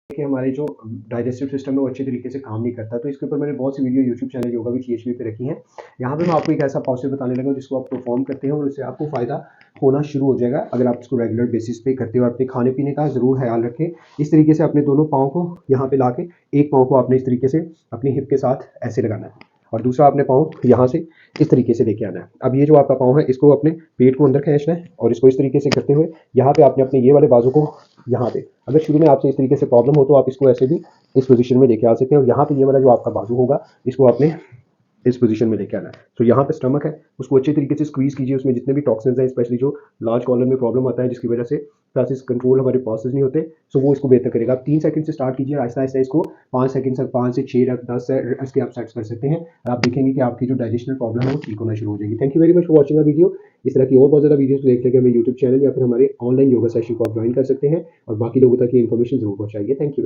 कि हमारे जो डाइजेस्टिव सिस्टम है वो अच्छे तरीके से काम नहीं करता। तो इसके ऊपर मैंने बहुत सी video YouTube channel yoga with THV पे रखी हैं। यहाँ पे मैं आपको एक ऐसा पॉस्चर बताने लगा हूँ जिसको आप परफॉर्म करते हैं और उससे आपको फ़ायदा होना शुरू हो जाएगा अगर आप इसको रेगुलर बेसिस पे करते हो। अपने खाने पीने का ज़रूर ख्याल रखें। इस तरीके से अपने दोनों पाँव को यहाँ पे ला के एक पाँव को आपने इस तरीके से अपनी हिप के साथ ऐसे लगाना है और दूसरा अपने पाँव यहाँ से इस तरीके से लेके आना है। अब ये जो आपका पाँव है इसको अपने पेट को अंदर खींचना है और इसको इस तरीके से करते हुए यहाँ पे आपने अपने ये वाले बाजू को यहाँ पे, अगर शुरू में आपसे इस तरीके से प्रॉब्लम हो तो आप इसको ऐसे भी इस पोजीशन में लेके आ सकते हैं और यहाँ पे ये वाला जो आपका बाजू होगा इसको आपने इस पोजीशन में लेके आना है। तो यहाँ पे स्टमक है उसको अच्छे तरीके से स्क्वीज कीजिए, उसमें जितने भी टॉक्सिन्स हैं स्पेशली जो लार्ज कॉलर में प्रॉब्लम आता है जिसकी वजह से प्रोसेस कंट्रोल हमारे प्रोसेस नहीं होते, सो वो इसको बेहतर करेगा। आप 3 सेकंड से स्टार्ट कीजिए, आहिस्ता आहिस्ता इसको 5 सेकंड से 5 से 6 10 इसके आप सेट्स कर सकते हैं और आप देखेंगे कि आपकी जो डाइजेशनल प्रॉब्लम है वो ठीक होना शुरू हो जाएगी। Thank you very much for watching a video. इस तरह की और बहुत ज़्यादा वीडियोस देखने के हमें यूट्यूब चैनल या फिर हमारे ऑनलाइन योगा सेशन को आप ज्वाइन कर सकते हैं और बाकी लोगों तक ये इन्फॉर्मेशन जरूर पहुँचाइए। Thank you.